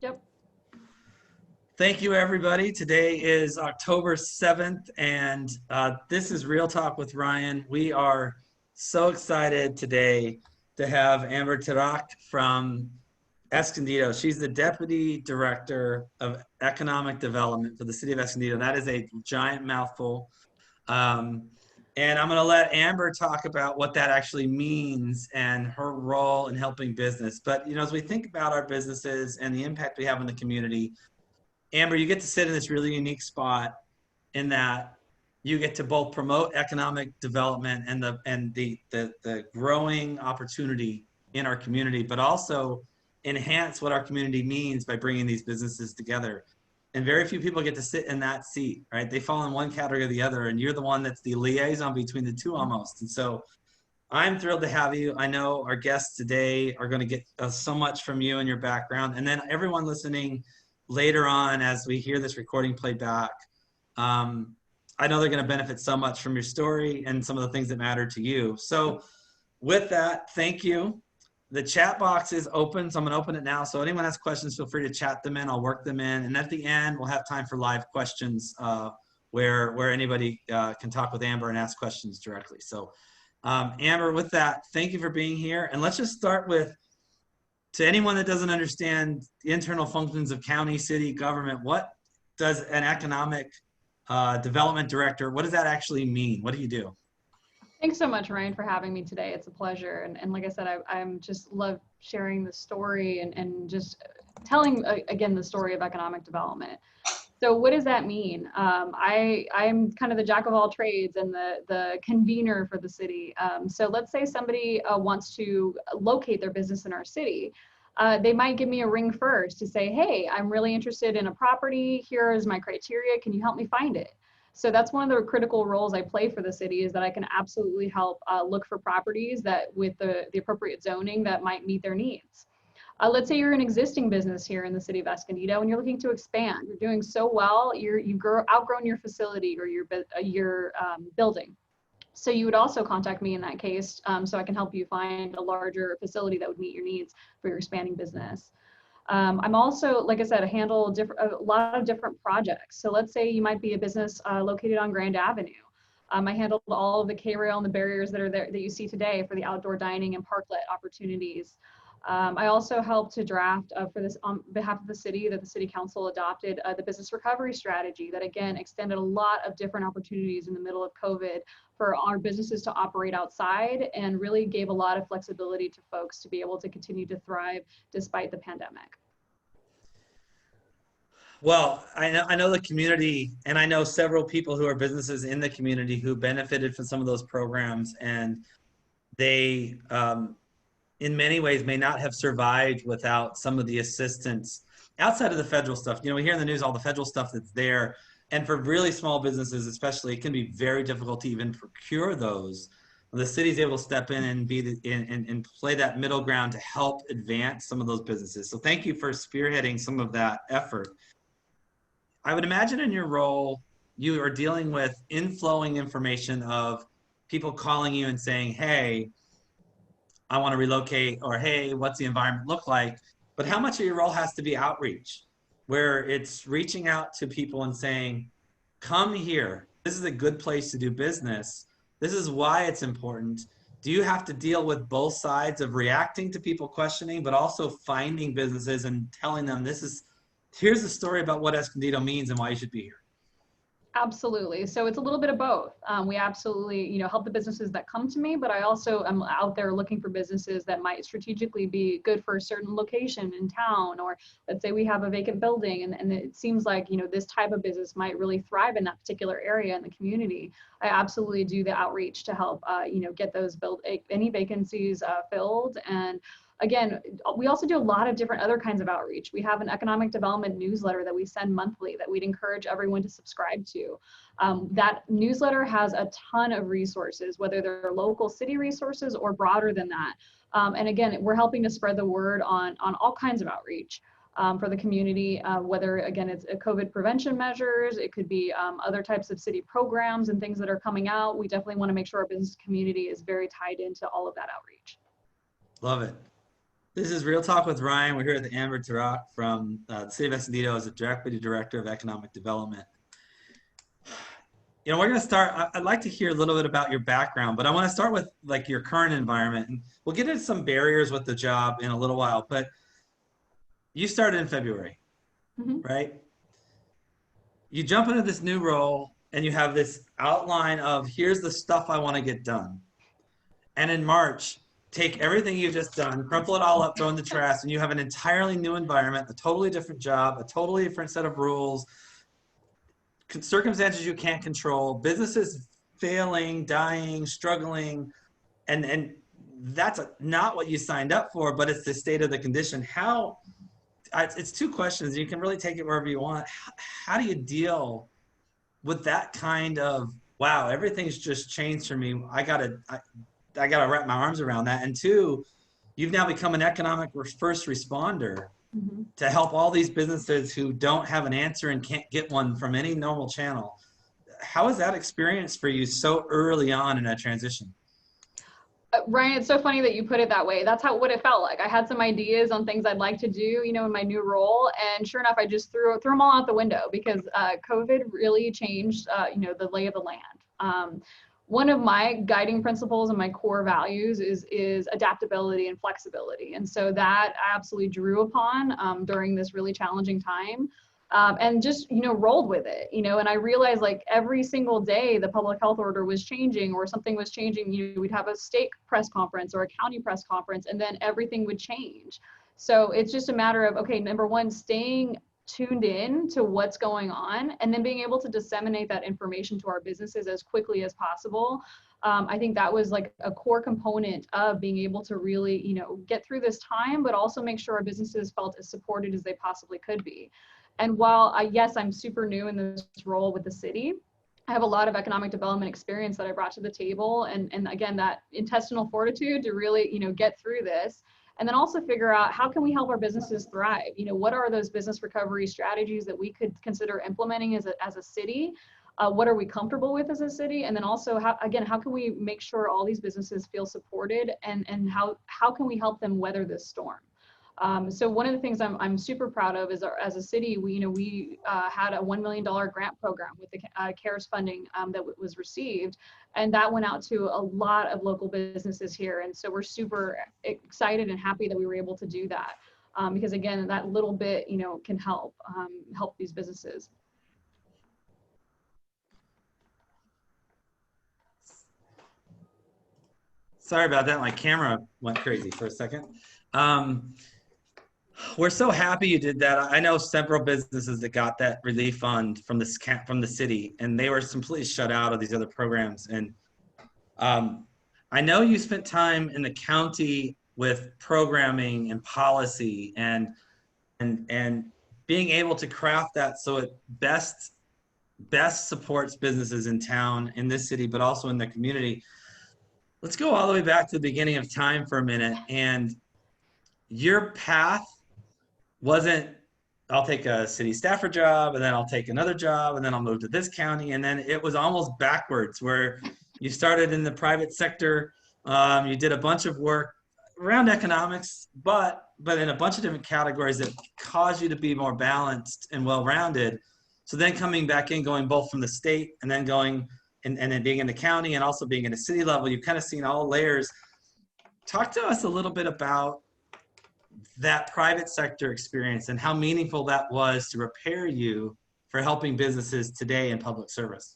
Yep. Thank you, everybody. Today is October 7th, and this is Real Talk with Ryan. We are so excited today to have Amber Tarrac from Escondido. She's the Deputy Director of Economic Development for the City of Escondido. That is a giant mouthful. And I'm going to let Amber talk about what that actually means and her role in helping business. But, as we think about our businesses and the impact we have in the community, Amber, you get to sit in this really unique spot in that you get to both promote economic development and the growing opportunity in our community, but also enhance what our community means by bringing these businesses together. And very few people get to sit in that seat, right? They fall in one category or the other, and you're the one that's the liaison between the two almost. And so I'm thrilled to have you. I know our guests today are going to get so much from you and your background. And then everyone listening later on, as we hear this recording played back, I know they're going to benefit so much from your story and some of the things that matter to you. So with that, thank you. The chat box is open, so I'm going to open it now. So anyone has questions, feel free to chat them in. I'll work them in. And at the end, we'll have time for live questions where anybody can talk with Amber and ask questions directly. So Amber, with that, thank you for being here. And let's just start with, to anyone that doesn't understand the internal functions of county, city, government, what does an economic development director, what does that actually mean? What do you do? Thanks so much, Ryan, for having me today. It's a pleasure. And like I said, I'm just love sharing the story and just telling, again, the story of economic development. So what does that mean? I'm kind of the jack of all trades and the convener for the city. So let's say somebody wants to locate their business in our city. They might give me a ring first to say, hey, I'm really interested in a property. Here is my criteria. Can you help me find it? So that's one of the critical roles I play for the city, is that I can absolutely help look for properties that with the appropriate zoning that might meet their needs. Let's say you're an existing business here in the city of Escondido and you're looking to expand. You're doing so well, you've outgrown your facility or your building. So you would also contact me in that case, so I can help you find a larger facility that would meet your needs for your expanding business. I'm also, like I said, I handle a lot of different projects. So let's say you might be a business located on Grand Avenue. I handled all of the K-rail and the barriers that are there that you see today for the outdoor dining and parklet opportunities. I also helped to draft for this on behalf of the city that the city council adopted the business recovery strategy that again extended a lot of different opportunities in the middle of COVID for our businesses to operate outside and really gave a lot of flexibility to folks to be able to continue to thrive despite the pandemic. Well, I know the community, and I know several people who are businesses in the community who benefited from some of those programs, and they in many ways may not have survived without some of the assistance outside of the federal stuff. We hear in the news all the federal stuff that's there, and for really small businesses especially, it can be very difficult to even procure those. The city's able to step in and and play that middle ground to help advance some of those businesses. So thank you for spearheading some of that effort. I would imagine in your role, you are dealing with inflowing information of people calling you and saying, hey, I want to relocate, or hey, what's the environment look like? But how much of your role has to be outreach, where it's reaching out to people and saying, come here, this is a good place to do business. This is why it's important. Do you have to deal with both sides of reacting to people questioning, but also finding businesses and telling them here's the story about what Escondido means and why you should be here? Absolutely. So it's a little bit of both. We absolutely, help the businesses that come to me, but I also am out there looking for businesses that might strategically be good for a certain location in town, or let's say we have a vacant building and it seems like, this type of business might really thrive in that particular area in the community. I absolutely do the outreach to help, get those any vacancies filled. And again, we also do a lot of different other kinds of outreach. We have an economic development newsletter that we send monthly that we'd encourage everyone to subscribe to. That newsletter has a ton of resources, whether they're local city resources or broader than that. And again, we're helping to spread the word on all kinds of outreach for the community, whether, again, it's COVID prevention measures, it could be other types of city programs and things that are coming out. We definitely want to make sure our business community is very tied into all of that outreach. Love it. This is Real Talk with Ryan. We're here with Amber Tarrac from the City of Escondido as a Deputy Director of Economic Development. We're going to start. I'd like to hear a little bit about your background, but I want to start with like your current environment, and we'll get into some barriers with the job in a little while. But you started in February, right? You jump into this new role, and you have this outline of here's the stuff I want to get done. And in March, take everything you've just done, crumple it all up, throw in the trash, and you have an entirely new environment, a totally different job, a totally different set of rules, circumstances you can't control, businesses failing, dying, struggling, and that's not what you signed up for, but it's the state of the condition. It's two questions. You can really take it wherever you want. How do you deal with that kind of, wow, everything's just changed for me. I gotta wrap my arms around that. And two, you've now become an economic first responder to help all these businesses who don't have an answer and can't get one from any normal channel. How was that experience for you so early on in that transition? Ryan, it's so funny that you put it that way. That's what it felt like. I had some ideas on things I'd like to do, in my new role. And sure enough, I just threw them all out the window because COVID really changed, the lay of the land. One of my guiding principles and my core values is adaptability and flexibility. And so that I absolutely drew upon during this really challenging time. And just, rolled with it, and I realized like every single day the public health order was changing or something was changing, we'd have a state press conference or a county press conference, and then everything would change. So it's just a matter of, okay, number one, staying tuned in to what's going on, and then being able to disseminate that information to our businesses as quickly as possible. I think that was like a core component of being able to really, get through this time, but also make sure our businesses felt as supported as they possibly could be. And while yes, I'm super new in this role with the city, I have a lot of economic development experience that I brought to the table. And again, that intestinal fortitude to really, get through this. And then also figure out how can we help our businesses thrive? What are those business recovery strategies that we could consider implementing as a city? What are we comfortable with as a city? And then also, how can we make sure all these businesses feel supported? And how can we help them weather this storm? So one of the things I'm super proud of is as a city, we had a $1 million grant program with the CARES funding that was received, and that went out to a lot of local businesses here. And so we're super excited and happy that we were able to do that because again, that little bit, can help these businesses. Sorry about that. My camera went crazy for a second. We're so happy you did that. I know several businesses that got that relief fund from the city, and they were completely shut out of these other programs. And I know you spent time in the county with programming and policy and being able to craft that so it best supports businesses in town, in this city, but also in the community. Let's go all the way back to the beginning of time for a minute. And your path wasn't, I'll take a city staffer job, and then I'll take another job, and then I'll move to this county. And then it was almost backwards, where you started in the private sector. You did a bunch of work around economics, but in a bunch of different categories that cause you to be more balanced and well-rounded. So then coming back in, going both from the state and then going and then being in the county and also being in a city level, you've kind of seen all layers. Talk to us a little bit about that private sector experience and how meaningful that was to prepare you for helping businesses today in public service.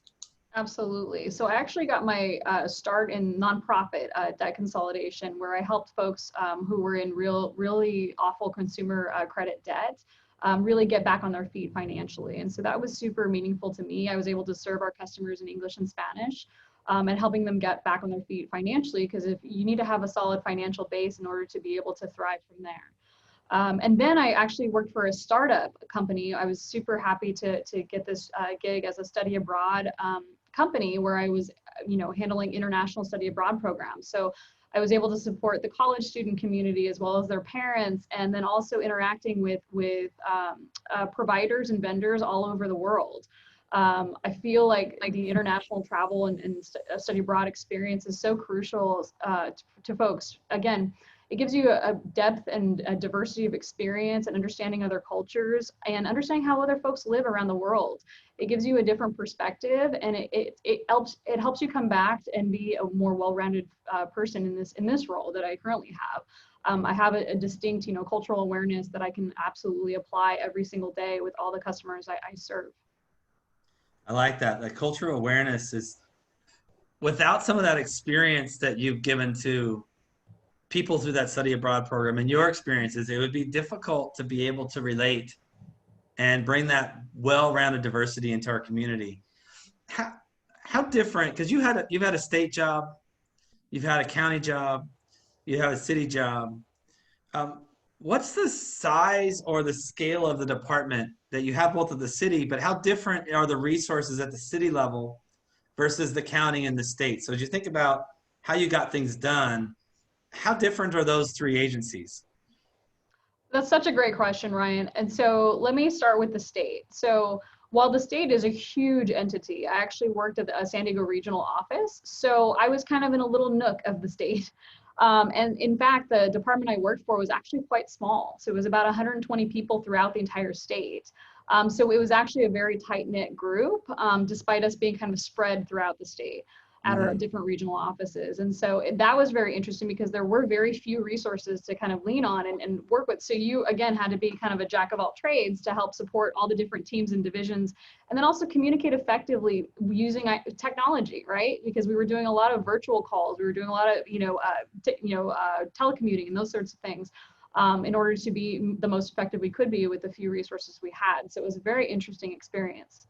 Absolutely. So I actually got my start in nonprofit debt consolidation, where I helped folks who were in really awful consumer credit debt really get back on their feet financially. And so that was super meaningful to me. I was able to serve our customers in English and Spanish and helping them get back on their feet financially, because if you need to have a solid financial base in order to be able to thrive from there. And then I actually worked for a startup company. I was super happy to get this gig as a study abroad company, where I was, handling international study abroad programs. So I was able to support the college student community as well as their parents, and then also interacting with providers and vendors all over the world. I feel like the international travel and study abroad experience is so crucial to folks. Again, It gives you a depth and a diversity of experience and understanding other cultures and understanding how other folks live around the world. It gives you a different perspective, and it helps you come back and be a more well-rounded person in this role that I currently have. I have a distinct, cultural awareness that I can absolutely apply every single day with all the customers I serve. I like that. The cultural awareness is, without some of that experience that you've given to people through that study abroad program and your experiences, it would be difficult to be able to relate and bring that well-rounded diversity into our community. How different, because you've had a state job, you've had a county job, you have a city job. What's the size or the scale of the department that you have both at the city, but how different are the resources at the city level versus the county and the state? So as you think about how you got things done, how different are those three agencies? That's such a great question, Ryan. And so let me start with the state. So while the state is a huge entity, I actually worked at the San Diego regional office. So I was kind of in a little nook of the state. And in fact, the department I worked for was actually quite small. So it was about 120 people throughout the entire state. So it was actually a very tight-knit group, despite us being kind of spread throughout the state at our different regional offices. And so that was very interesting because there were very few resources to kind of lean on and work with. So you, again, had to be kind of a jack of all trades to help support all the different teams and divisions, and then also communicate effectively using technology, right? Because we were doing a lot of virtual calls. We were doing a lot of, telecommuting and those sorts of things in order to be the most effective we could be with the few resources we had. So it was a very interesting experience.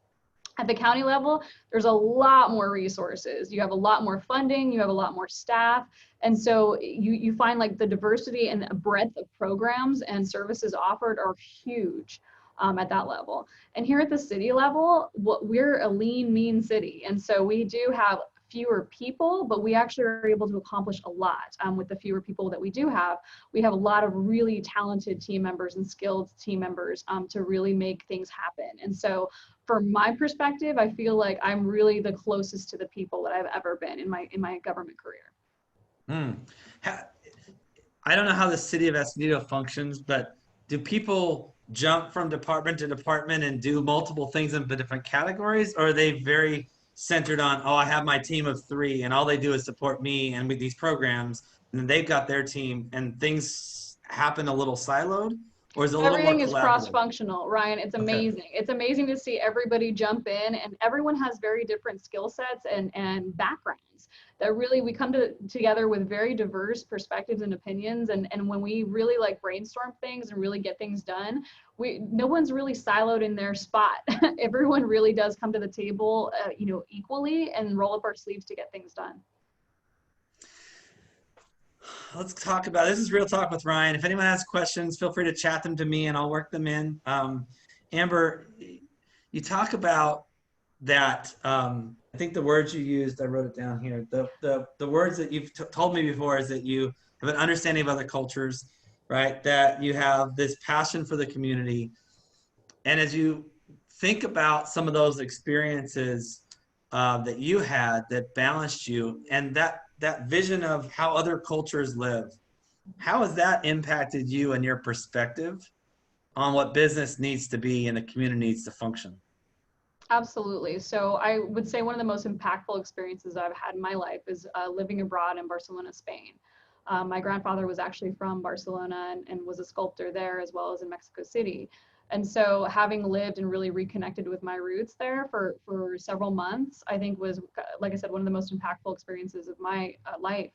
At the county level, there's a lot more resources. You have a lot more funding, you have a lot more staff. And so you find like the diversity and breadth of programs and services offered are huge at that level. And here at the city level, we're a lean, mean city. And so we do have fewer people, but we actually are able to accomplish a lot with the fewer people that we do have. We have a lot of really talented team members and skilled team members to really make things happen. And so from my perspective, I feel like I'm really the closest to the people that I've ever been in my government career. I don't know how the city of Escondido functions, but do people jump from department to department and do multiple things in the different categories, or are they very centered on, oh, I have my team of 3 and all they do is support me and with these programs, and then they've got their team and things happen a little siloed? Or is it a little more collaborative? Everything is cross-functional, Ryan. It's amazing. Okay. It's amazing to see everybody jump in, and everyone has very different skill sets and backgrounds that really we come together with very diverse perspectives and opinions. And when we really like brainstorm things and really get things done, no one's really siloed in their spot. Everyone really does come to the table, equally and roll up our sleeves to get things done. Let's talk about, this is Real Talk with Ryan. If anyone has questions, feel free to chat them to me and I'll work them in. Amber, you talk about that, I think the words you used, I wrote it down here. The words that you've told me before is that you have an understanding of other cultures, right? That you have this passion for the community. And as you think about some of those experiences that you had that balanced you, and that vision of how other cultures live, how has that impacted you and your perspective on what business needs to be and the community needs to function? Absolutely. So I would say one of the most impactful experiences I've had in my life is living abroad in Barcelona, Spain. My grandfather was actually from Barcelona and was a sculptor there as well as in Mexico City. And so having lived and really reconnected with my roots there for several months, I think was, like I said, one of the most impactful experiences of my life.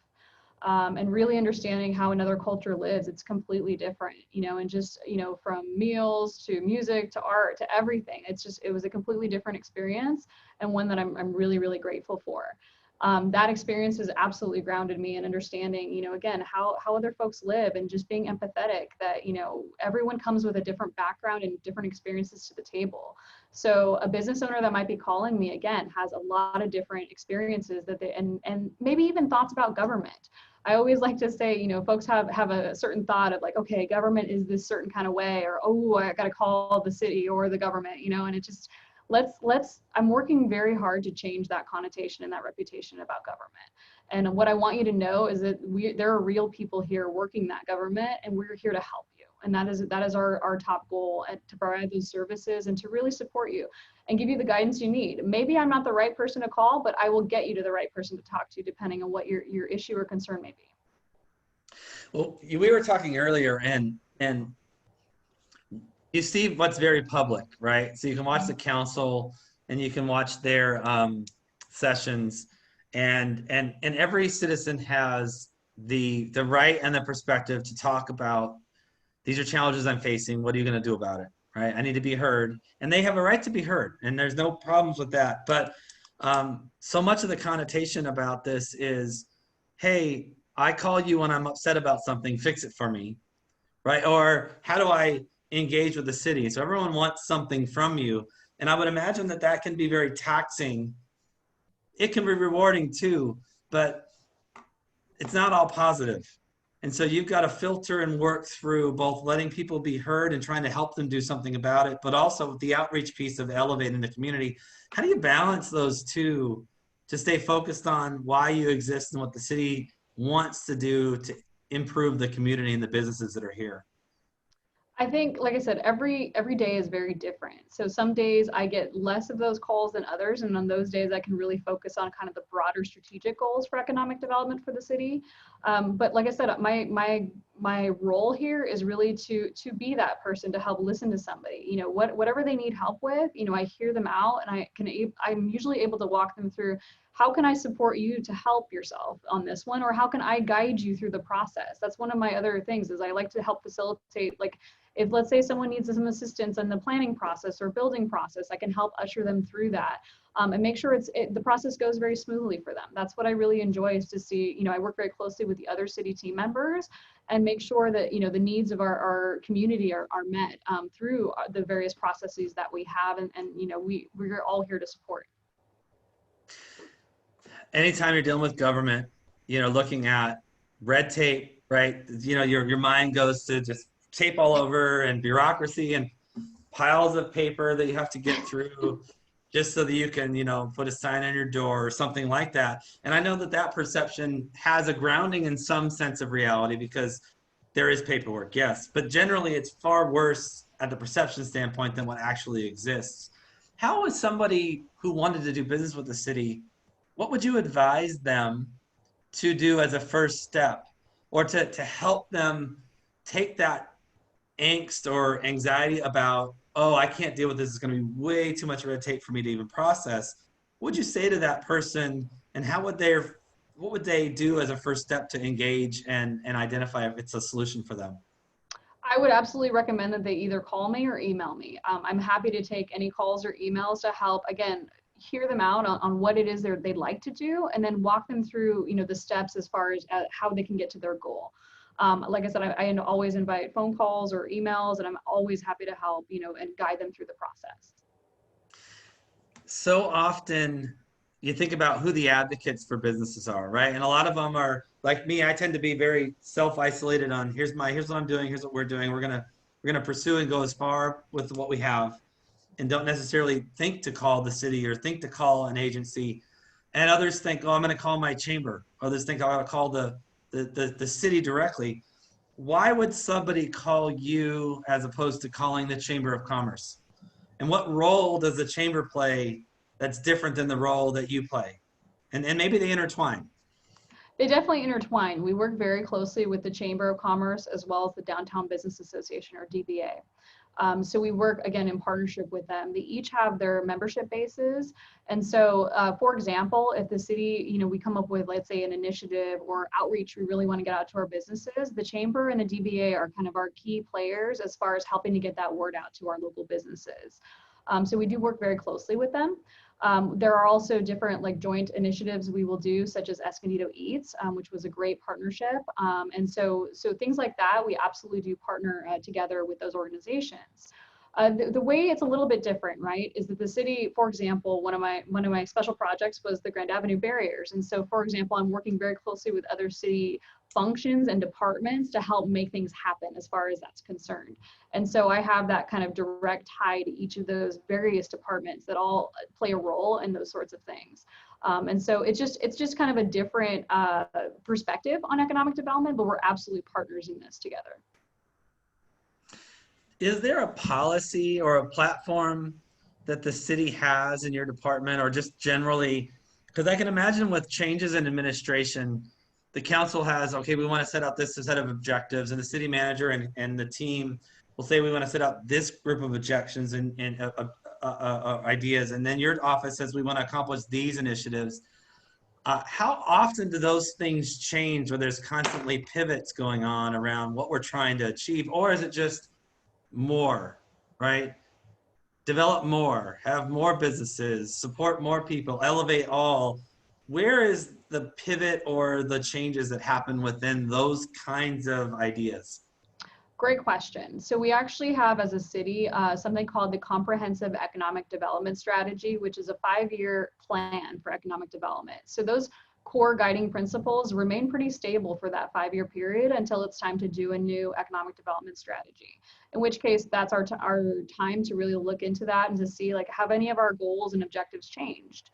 And really understanding how another culture lives, it's completely different, and just, from meals to music to art to everything. It was a completely different experience, and one that I'm really, really grateful for. That experience has absolutely grounded me in understanding, again, how other folks live, and just being empathetic that, everyone comes with a different background and different experiences to the table. So a business owner that might be calling me, again, has a lot of different experiences that and maybe even thoughts about government. I always like to say, folks have a certain thought of like, okay, government is this certain kind of way, or, oh, I got to call the city or the government, and it just, I'm working very hard to change that connotation and that reputation about government. And what I want you to know is that there are real people here working that government, and we're here to help you. And that is our top goal, to provide those services and to really support you and give you the guidance you need. Maybe I'm not the right person to call, but I will get you to the right person to talk to, depending on what your issue or concern may be. Well, we were talking earlier, and you see what's very public, right? So you can watch the council and you can watch their sessions, and every citizen has the right and the perspective to talk about, these are challenges I'm facing. What are you going to do about it? Right? I need to be heard, and they have a right to be heard, and there's no problems with that. But so much of the connotation about this is, hey, I call you when I'm upset about something, fix it for me, right? Or how do I engage with the city? So everyone wants something from you, and I would imagine that that can be very taxing. It can be rewarding too, but it's not all positive. And so you've got to filter and work through both letting people be heard and trying to help them do something about it, but also the outreach piece of elevating the community. How do you balance those two to stay focused on why you exist and what the city wants to do to improve the community and the businesses that are here? I think, like I said, every day is very different. So some days I get less of those calls than others, and on those days I can really focus on kind of the broader strategic goals for economic development for the city. But like I said, my role here is really to be that person to help listen to somebody. You know, whatever they need help with, you know, I hear them out, and I'm usually able to walk them through, how can I support you to help yourself on this one, or how can I guide you through the process? That's one of my other things, is I like to help facilitate, like, if let's say someone needs some assistance in the planning process or building process, I can help usher them through that, and make sure the process goes very smoothly for them. That's what I really enjoy, is to see, you know, I work very closely with the other city team members and make sure that, you know, the needs of our community are met through the various processes that we have, and you know, we're all here to support. Anytime you're dealing with government, you know, looking at red tape, right? You know, your mind goes to just tape all over and bureaucracy and piles of paper that you have to get through just so that you can, you know, put a sign on your door or something like that. And I know that that perception has a grounding in some sense of reality, because there is paperwork, yes, but generally it's far worse at the perception standpoint than what actually exists. How is somebody who wanted to do business with the city, what would you advise them to do as a first step, or to help them take that angst or anxiety about, oh, I can't deal with this, it's going to be way too much red tape for me to even process? What would you say to that person, and what would they do as a first step to engage and identify if it's a solution for them? I would absolutely recommend that they either call me or email me. I'm happy to take any calls or emails to help, again, hear them out on what it is they'd like to do, and then walk them through, you know, the steps as far as how they can get to their goal. Like I said, I always invite phone calls or emails, and I'm always happy to help, you know, and guide them through the process. So often you think about who the advocates for businesses are, right? And a lot of them are like me. I tend to be very self-isolated on, here's what I'm doing, here's what we're doing. We're gonna pursue and go as far with what we have, and don't necessarily think to call the city or think to call an agency. And others think, oh, I'm going to call my chamber. Others think, I'm going to call the city directly. Why would somebody call you as opposed to calling the Chamber of Commerce? And what role does the chamber play that's different than the role that you play? And maybe they intertwine. They definitely intertwine. We work very closely with the Chamber of Commerce as well as the Downtown Business Association, or DBA. So we work, again, in partnership with them. They each have their membership bases. And so, for example, if the city, you know, we come up with, let's say, an initiative or outreach, we really want to get out to our businesses, the chamber and the DBA are kind of our key players as far as helping to get that word out to our local businesses. So we do work very closely with them. There are also different, like, joint initiatives we will do, such as Escondido Eats, which was a great partnership. And so things like that, we absolutely do partner together with those organizations. The way it's a little bit different, right, is that the city, for example, one of my special projects was the Grand Avenue barriers. And so, for example, I'm working very closely with other city functions and departments to help make things happen as far as that's concerned. And so I have that kind of direct tie to each of those various departments that all play a role in those sorts of things. And so it's just kind of a different perspective on economic development, but we're absolutely partners in this together. Is there a policy or a platform that the city has in your department, or just generally? Because I can imagine with changes in administration, the council has, okay, we want to set out this set of objectives, and the city manager and the team will say, we want to set out this group of objections and ideas. And then your office says, we want to accomplish these initiatives. How often do those things change, where there's constantly pivots going on around what we're trying to achieve? Or is it just more, right? Develop more, have more businesses, support more people, elevate all. Where is the pivot or the changes that happen within those kinds of ideas? Great question. So we actually have, as a city, something called the Comprehensive Economic Development Strategy, which is a 5-year plan for economic development. So those core guiding principles remain pretty stable for that 5-year period until it's time to do a new economic development strategy. In which case, that's our time to really look into that and to see, like, have any of our goals and objectives changed?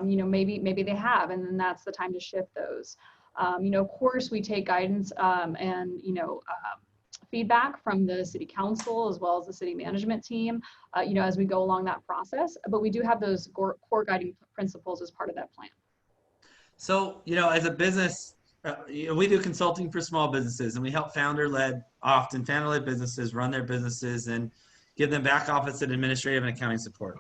Maybe they have, and then that's the time to shift those. Of course, we take guidance and feedback from the city council as well as the city management team, as we go along that process. But we do have those core guiding principles as part of that plan. So, as a business, we do consulting for small businesses, and we help founder-led businesses run their businesses and give them back office and administrative and accounting support.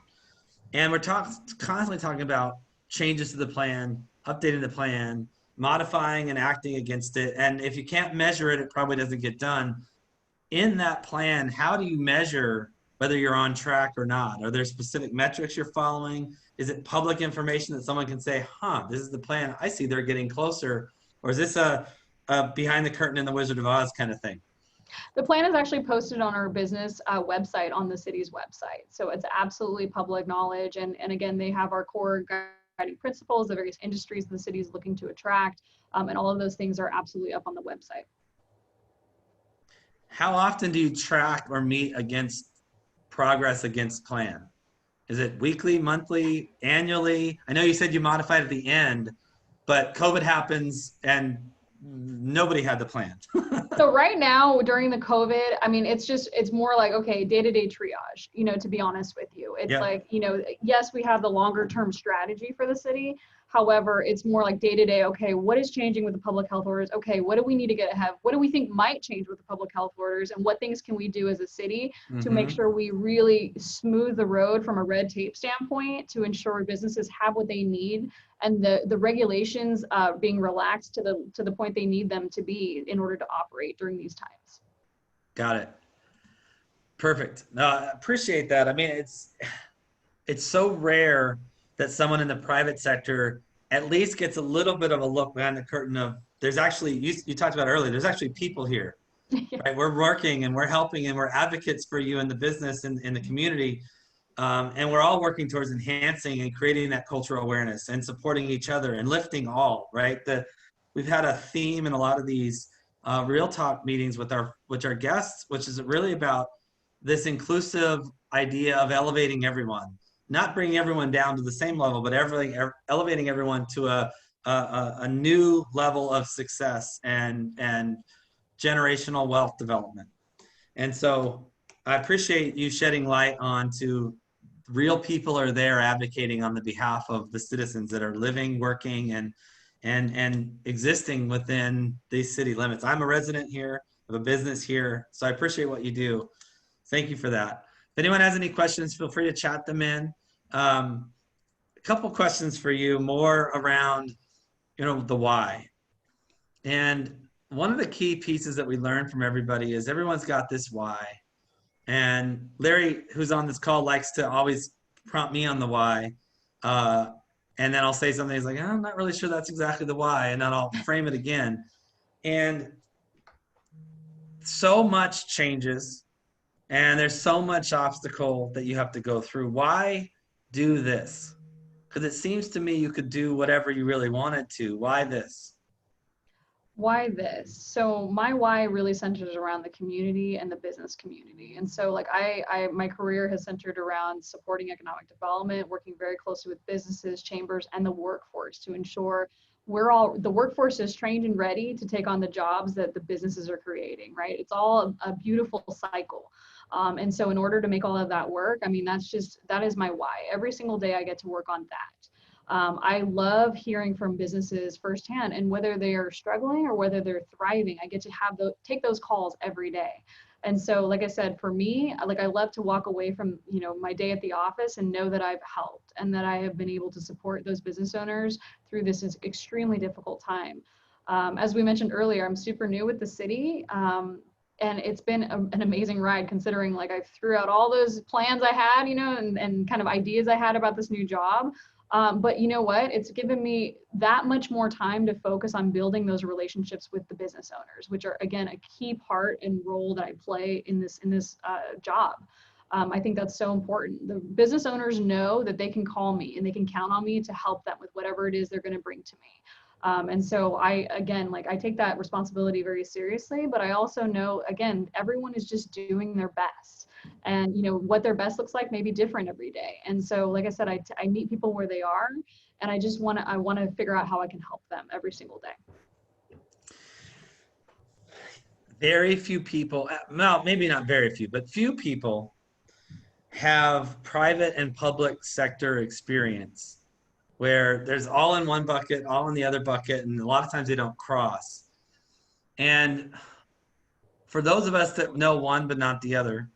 And we're constantly talking about changes to the plan, updating the plan, modifying and acting against it. And if you can't measure it, it probably doesn't get done. In that plan, how do you measure whether you're on track or not? Are there specific metrics you're following? Is it public information that someone can say, this is the plan, I see they're getting closer? Or is this a behind the curtain in the Wizard of Oz kind of thing? The plan is actually posted on our business website, on the city's website. So it's absolutely public knowledge. And again, they have our core guiding principles, the various industries the city is looking to attract, and all of those things are absolutely up on the website. How often do you track or meet against progress against plan? Is it weekly, monthly, annually? I know you said you modified at the end, but COVID happens and nobody had the plan. So right now, during the COVID, it's more like, okay, day-to-day triage, to be honest with you. It's like, yes, we have the longer term strategy for the city. However, it's more like day-to-day, okay, what is changing with the public health orders? Okay, what do we need to get ahead? What do we think might change with the public health orders? And what things can we do as a city to make sure we really smooth the road from a red tape standpoint to ensure businesses have what they need and the regulations being relaxed to the point they need them to be in order to operate during these times. Got it. Perfect. No, I appreciate that. It's so rare that someone in the private sector at least gets a little bit of a look behind the curtain of, there's actually, you talked about earlier, there's actually people here, right? We're working and we're helping and we're advocates for you in the business and in the community. And we're all working towards enhancing and creating that cultural awareness and supporting each other and lifting all, right? We've had a theme in a lot of these real talk meetings with our guests, which is really about this inclusive idea of elevating everyone. Not bringing everyone down to the same level, but elevating everyone to a new level of success and generational wealth development. And so I appreciate you shedding light onto real people are there advocating on the behalf of the citizens that are living, working, and existing within these city limits. I'm a resident here, I have a business here, so I appreciate what you do. Thank you for that. If anyone has any questions, feel free to chat them in. A couple questions for you, more around, the why. And one of the key pieces that we learned from everybody is everyone's got this why. And Larry, who's on this call, likes to always prompt me on the why. And then I'll say something, he's like, I'm not really sure that's exactly the why. And then I'll frame it again. And so much changes. And there's so much obstacle that you have to go through. Why do this? Because it seems to me you could do whatever you really wanted to. Why this? Why this? So my why really centers around the community and the business community. And so like my career has centered around supporting economic development, working very closely with businesses, chambers, and the workforce to ensure the workforce is trained and ready to take on the jobs that the businesses are creating, right? It's all a beautiful cycle. And so in order to make all of that work, I mean, that is my why. Every single day I get to work on that. I love hearing from businesses firsthand, and whether they are struggling or whether they're thriving, I get to take those calls every day. And so, like I said, for me, like I love to walk away from, my day at the office and know that I've helped and that I have been able to support those business owners through this extremely difficult time. As we mentioned earlier, I'm super new with the city. And it's been an amazing ride, considering like I threw out all those plans I had, and kind of ideas I had about this new job. But you know what? It's given me that much more time to focus on building those relationships with the business owners, which are, again, a key part and role that I play in this job. I think that's so important. The business owners know that they can call me and they can count on me to help them with whatever it is they're going to bring to me. And so I take that responsibility very seriously, but I also know, again, everyone is just doing their best. And what their best looks like may be different every day. And so, like I said, I meet people where they are, and I want to figure out how I can help them every single day. Very few people, well, maybe not very few, but few people have private and public sector experience where there's all in one bucket, all in the other bucket, and a lot of times they don't cross. And for those of us that know one but not the other,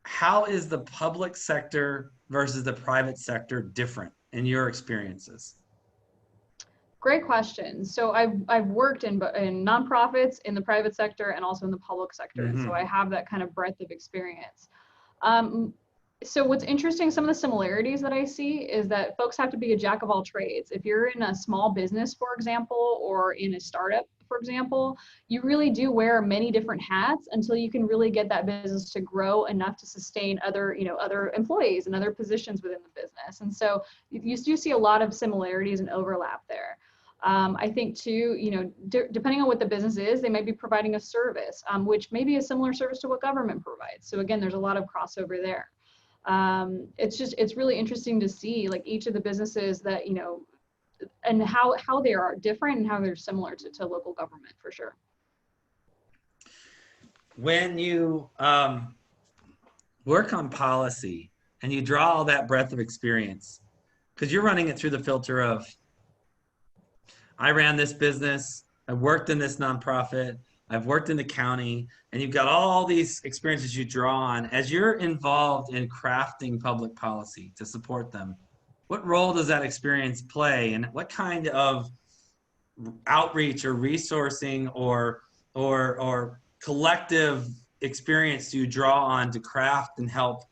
how is the public sector versus the private sector different in your experiences? Great question. So I've worked in nonprofits, in the private sector, and also in the public sector. And so I have that kind of breadth of experience. So what's interesting, some of the similarities that I see is that folks have to be a jack of all trades. If you're in a small business, for example, or in a startup, for example, you really do wear many different hats until you can really get that business to grow enough to sustain other employees and other positions within the business. And so you do see a lot of similarities and overlap there. I think too, depending on what the business is, they might be providing a service, which may be a similar service to what government provides. So again, there's a lot of crossover there. It's really interesting to see like each of the businesses that, and how they are different and how they're similar to local government, for sure. When you work on policy and you draw all that breadth of experience, because you're running it through the filter of, I ran this business, I worked in this nonprofit, I've worked in the county, and you've got all these experiences you draw on. As you're involved in crafting public policy to support them, what role does that experience play, and what kind of outreach or resourcing or collective experience do you draw on to craft and help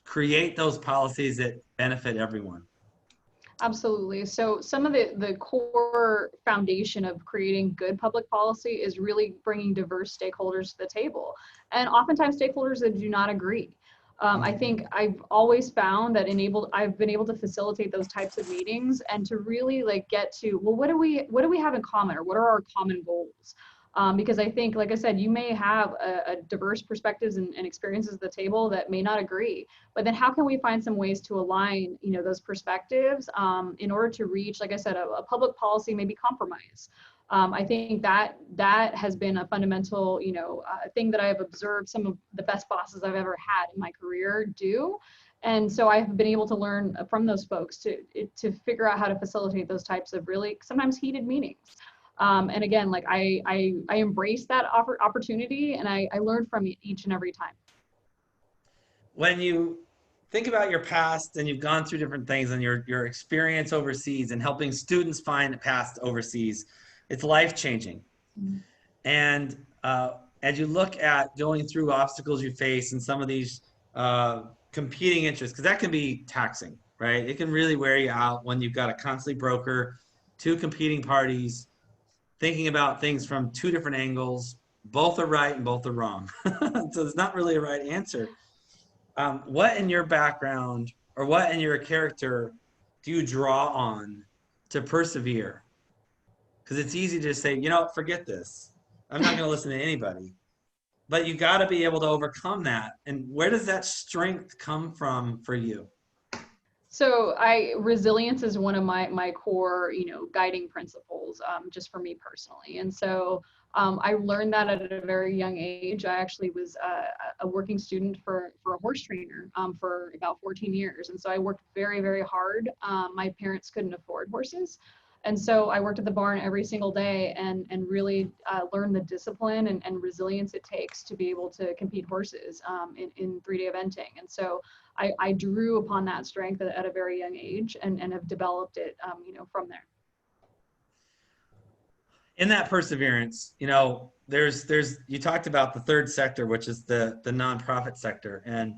create those policies that benefit everyone? Absolutely. So some of the core foundation of creating good public policy is really bringing diverse stakeholders to the table, and oftentimes stakeholders that do not agree. I think I've always found that I've been able to facilitate those types of meetings and to really like get to, well, what do we have in common, or what are our common goals? Because I think, like I said, you may have a diverse perspectives and experiences at the table that may not agree, but then how can we find some ways to align, those perspectives in order to reach, like I said, a public policy, maybe compromise. I think that has been a fundamental, thing that I have observed some of the best bosses I've ever had in my career do. And so I've been able to learn from those folks to figure out how to facilitate those types of really sometimes heated meetings. And again, like I embrace that opportunity, and I learn from each and every time. When you think about your past and you've gone through different things and your experience overseas and helping students find a path overseas, it's life-changing. Mm-hmm. And as you look at going through obstacles you face and some of these competing interests, because that can be taxing, right? It can really wear you out when you've got to constantly broker two competing parties, thinking about things from two different angles. Both are right and both are wrong. So there's not really a right answer. What in your background or what in your character do you draw on to persevere? because it's easy to say, you know, forget this. I'm not going to listen to anybody. But you got to be able to overcome that. And where does that strength come from for you? So resilience is one of my core, guiding principles, just for me personally. And so I learned that at a very young age. I actually was a working student for a horse trainer for about 14 years. And so I worked very, very hard. My parents couldn't afford horses. And so I worked at the barn every single day and really learned the discipline and resilience it takes to be able to compete horses in 3-day eventing. And so I drew upon that strength at a very young age and have developed it, from there. In that perseverance, there's you talked about the third sector, which is the nonprofit sector, and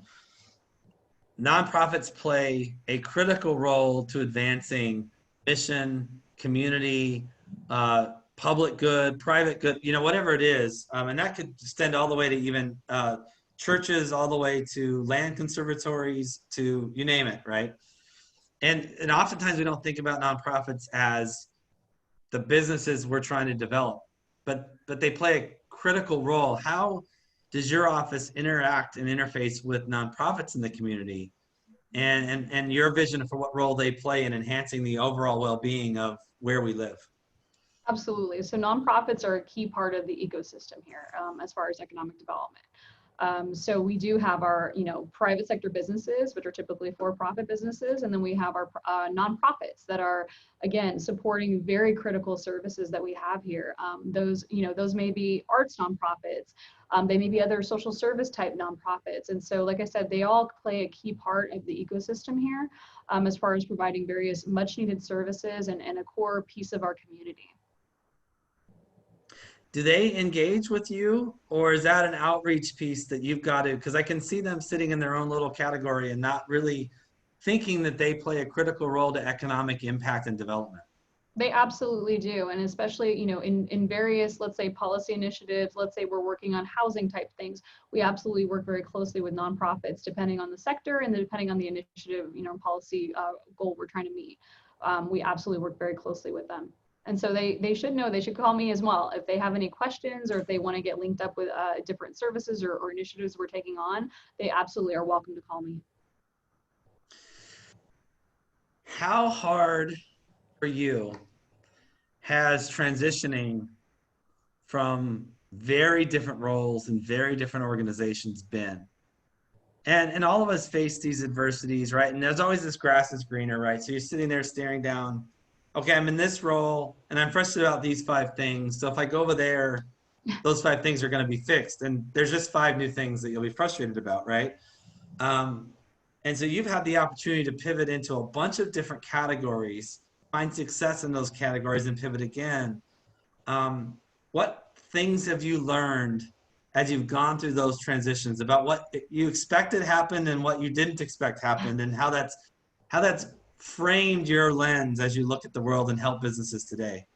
nonprofits play a critical role to advancing mission, community, public good, private good, whatever it is, and that could extend all the way to even churches, all the way to land conservatories, to you name it, right? And oftentimes we don't think about nonprofits as the businesses we're trying to develop, but they play a critical role. How does your office interact and interface with nonprofits in the community, and your vision for what role they play in enhancing the overall well-being of where we live? Absolutely. So nonprofits are a key part of the ecosystem here, as far as economic development. So we do have our, private sector businesses, which are typically for-profit businesses, and then we have our nonprofits that are, again, supporting very critical services that we have here. Those may be arts nonprofits, they may be other social service type nonprofits, and so, like I said, they all play a key part of the ecosystem here, as far as providing various much-needed services and a core piece of our community. Do they engage with you, or is that an outreach piece that you've got to, because I can see them sitting in their own little category and not really thinking that they play a critical role to economic impact and development? They absolutely do. And especially, in various, let's say, policy initiatives, let's say we're working on housing type things, we absolutely work very closely with nonprofits, depending on the sector and depending on the initiative, policy goal we're trying to meet. We absolutely work very closely with them. And so they should know, they should call me as well. If they have any questions or if they want to get linked up with different services or initiatives we're taking on, they absolutely are welcome to call me. How hard for you has transitioning from very different roles and very different organizations been? And all of us face these adversities, right? And there's always this grass is greener, right? So you're sitting there staring down, okay, I'm in this role and I'm frustrated about these 5 things. So if I go over there, those 5 things are going to be fixed. And there's just 5 new things that you'll be frustrated about, right? And so you've had the opportunity to pivot into a bunch of different categories, find success in those categories and pivot again. What things have you learned as you've gone through those transitions about what you expected happened and what you didn't expect happened, and how that's framed your lens as you look at the world and help businesses today?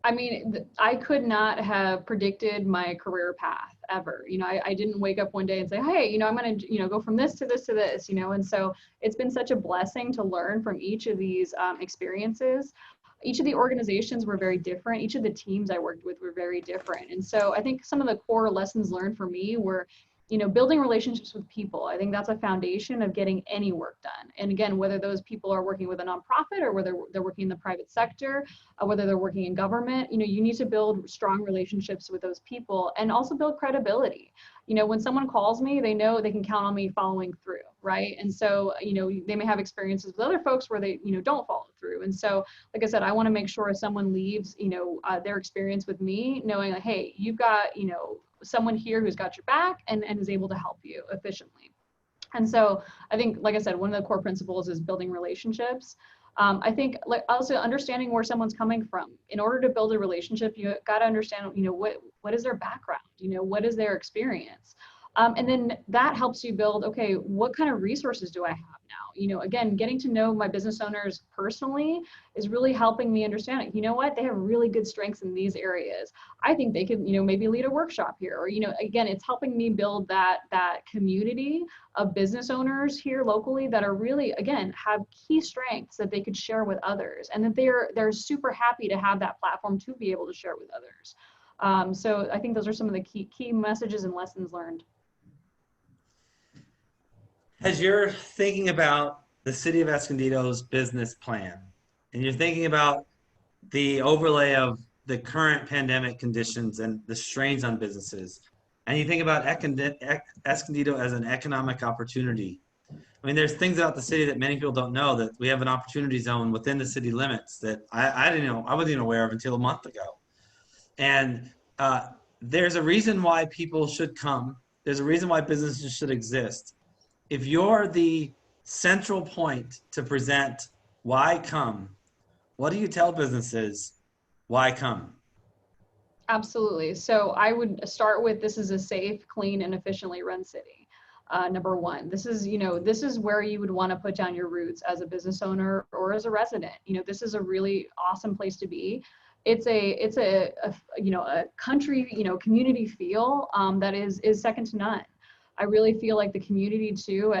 I mean, I could not have predicted my career path ever. I didn't wake up one day and say, hey, I'm going to, go from this to this to this, and so it's been such a blessing to learn from each of these experiences. Each of the organizations were very different. Each of the teams I worked with were very different. And so I think some of the core lessons learned for me were, building relationships with people. I think that's a foundation of getting any work done. And again, whether those people are working with a nonprofit or whether they're working in the private sector, whether they're working in government, you need to build strong relationships with those people and also build credibility. When someone calls me, they know they can count on me following through, right? And so, they may have experiences with other folks where they, don't follow through. And so, like I said, I want to make sure if someone leaves, their experience with me, knowing like, hey, you've got, someone here who's got your back and is able to help you efficiently. And so I think, like I said, one of the core principles is building relationships. I think also understanding where someone's coming from. In order to build a relationship, you got to understand, what is their background? What is their experience? And then that helps you build, okay, what kind of resources do I have now? Again, getting to know my business owners personally is really helping me understand, you know what, they have really good strengths in these areas. I think they could, maybe lead a workshop here, or, again, it's helping me build that community of business owners here locally that are really, again, have key strengths that they could share with others, and that they're super happy to have that platform to be able to share with others. So I think those are some of the key messages and lessons learned. As you're thinking about the city of Escondido's business plan, and you're thinking about the overlay of the current pandemic conditions and the strains on businesses, and you think about Escondido as an economic opportunity, I mean, there's things about the city that many people don't know, that we have an opportunity zone within the city limits that I didn't know, I wasn't even aware of until a month ago. And there's a reason why people should come. There's a reason why businesses should exist. If you're the central point to present why come, what do you tell businesses why come? Absolutely. So I would start with, this is a safe, clean, and efficiently run city. Number one, this is where you would want to put down your roots as a business owner or as a resident. This is a really awesome place to be. It's a country, community feel that is second to none. I really feel like the community too,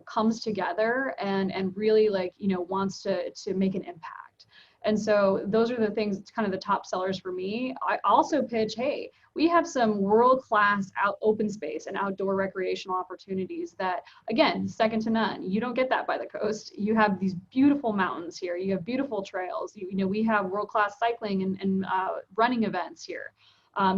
comes together and really wants to make an impact. And so those are the things, kind of the top sellers for me. I also pitch, hey, we have some world-class open space and outdoor recreational opportunities that, again, second to none. You don't get that by the coast. You have these beautiful mountains here. You have beautiful trails. We have world-class cycling and running events here.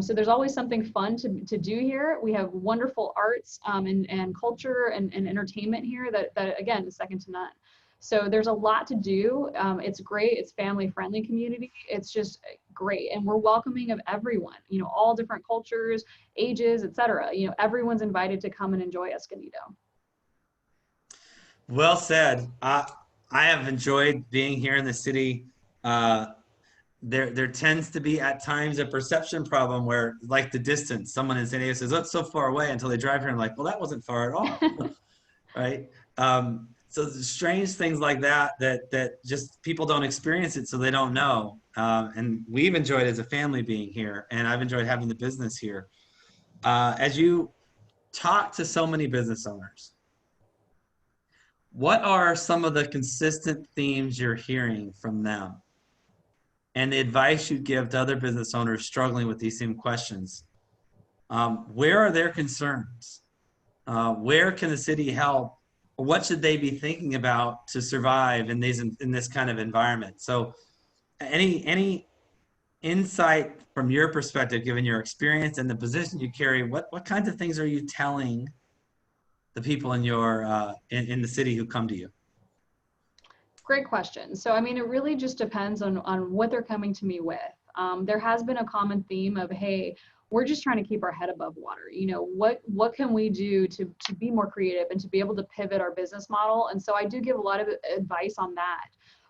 So there's always something fun to do here. We have wonderful arts and culture and entertainment here that again is second to none. So there's a lot to do. It's great. It's family-friendly community. It's just great, and we're welcoming of everyone. All different cultures, ages, etc. Everyone's invited to come and enjoy Escondido. Well said. I have enjoyed being here in the city. There tends to be at times a perception problem where, like the distance, someone in San Diego says, "Oh, it's so far away," until they drive here and like, well, that wasn't far at all, right? So strange things like that just people don't experience it, so they don't know. And we've enjoyed as a family being here, and I've enjoyed having the business here. As you talk to so many business owners, what are some of the consistent themes you're hearing from them? And the advice you give to other business owners struggling with these same questions? Where are their concerns? Where can the city help? Or what should they be thinking about to survive in this kind of environment? So any insight from your perspective, given your experience and the position you carry, what kinds of things are you telling the people in your in the city who come to you? Great question. So, I mean, it really just depends on what they're coming to me with. There has been a common theme of, hey, we're just trying to keep our head above water. What can we do to be more creative and to be able to pivot our business model? And so I do give a lot of advice on that.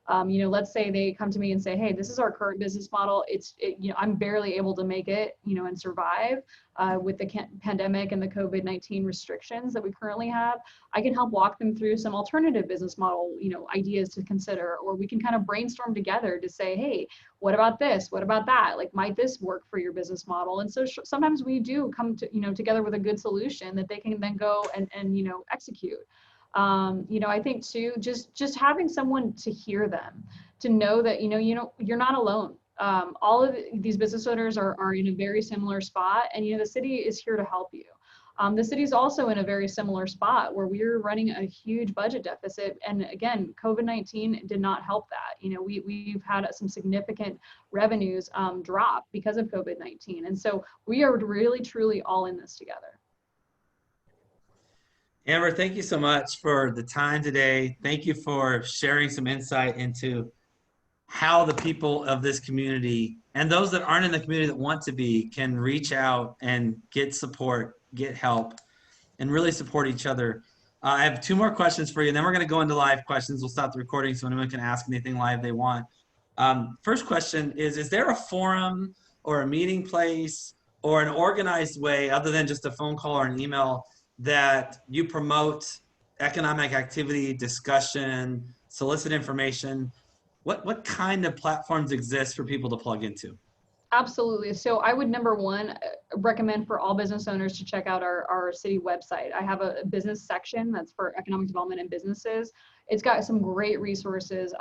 Let's say they come to me and say, hey, this is our current business model. I'm barely able to make it, and survive with the pandemic and the COVID-19 restrictions that we currently have. I can help walk them through some alternative business model, ideas to consider, or we can kind of brainstorm together to say, hey, what about this? What about that? Like, might this work for your business model? And so sometimes we do come to, together with a good solution that they can then go and execute. I think too, just having someone to hear them, to know that, you're not alone. All of these business owners are in a very similar spot, and, the city is here to help you. The city is also in a very similar spot where we're running a huge budget deficit. And again, COVID-19 did not help that. We've had some significant revenues drop because of COVID-19. And so we are really, truly all in this together. Amber, thank you so much for the time today. Thank you for sharing some insight into how the people of this community and those that aren't in the community that want to be can reach out and get support, get help, and really support each other. I have two more questions for you, and then we're going to go into live questions. We'll stop the recording so anyone can ask anything live they want. First question is there a forum or a meeting place or an organized way, other than just a phone call or an email, that you promote economic activity, discussion, solicit information. What kind of platforms exist for people to plug into? Absolutely. So I would, number one, recommend for all business owners to check out our city website. I have a business section that's for economic development and businesses. It's got some great resources,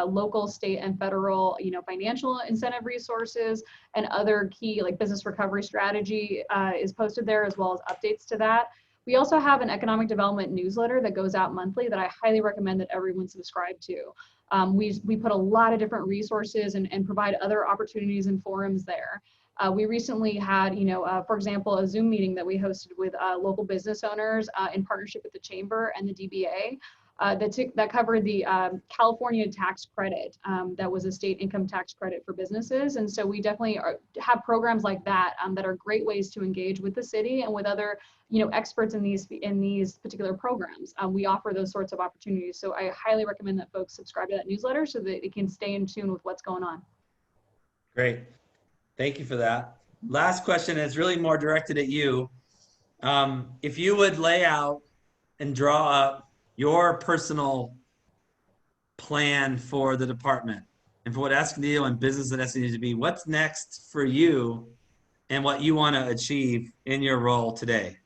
local, state, and federal, financial incentive resources, and other key like business recovery strategy is posted there, as well as updates to that. We also have an economic development newsletter that goes out monthly that I highly recommend that everyone subscribe to. We put a lot of different resources and provide other opportunities and forums there. We recently had, for example, a Zoom meeting that we hosted with local business owners in partnership with the Chamber and the DBA that covered the California tax credit. That was a state income tax credit for businesses. And so we definitely have programs like that that are great ways to engage with the city and with other experts in these particular programs. We offer those sorts of opportunities. So I highly recommend that folks subscribe to that newsletter so that they can stay in tune with what's going on. Great. Thank you for that. Last question is really more directed at you. If you would lay out and draw up your personal plan for the department and for what Escondido and business at Escondido to be, what's next for you and what you want to achieve in your role today?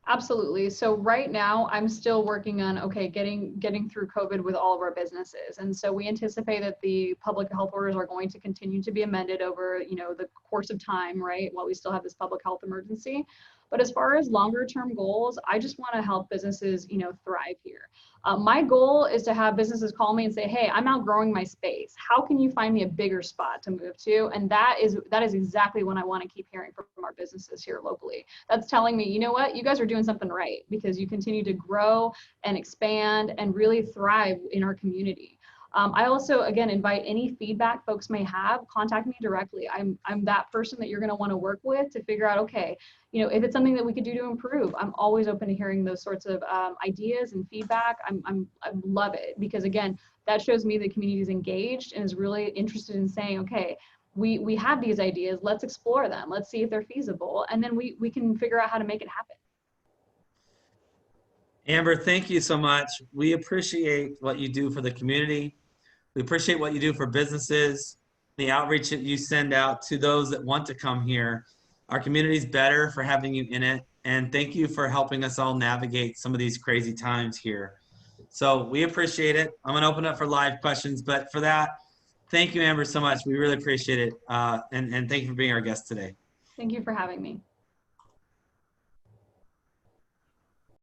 Absolutely. So right now I'm still working on, getting through COVID with all of our businesses. And so we anticipate that the public health orders are going to continue to be amended over, the course of time, right? While we still have this public health emergency. But as far as longer term goals, I just want to help businesses, thrive here. My goal is to have businesses call me and say, hey, I'm outgrowing my space. How can you find me a bigger spot to move to? And that is exactly what I want to keep hearing from our businesses here locally. That's telling me, you know what, you guys are doing something right because you continue to grow and expand and really thrive in our community. I also, again, invite any feedback folks may have, contact me directly. I'm that person that you're going to want to work with to figure out, okay, if it's something that we could do to improve. I'm always open to hearing those sorts of ideas and feedback. I love it because, again, that shows me the community is engaged and is really interested in saying, okay, we have these ideas, let's explore them, let's see if they're feasible, and then we can figure out how to make it happen. Amber, thank you so much. We appreciate what you do for the community. We appreciate what you do for businesses, the outreach that you send out to those that want to come here. Our community is better for having you in it. And thank you for helping us all navigate some of these crazy times here. So we appreciate it. I'm going to open up for live questions. But for that, thank you, Amber, so much. We really appreciate it. And thank you for being our guest today. Thank you for having me.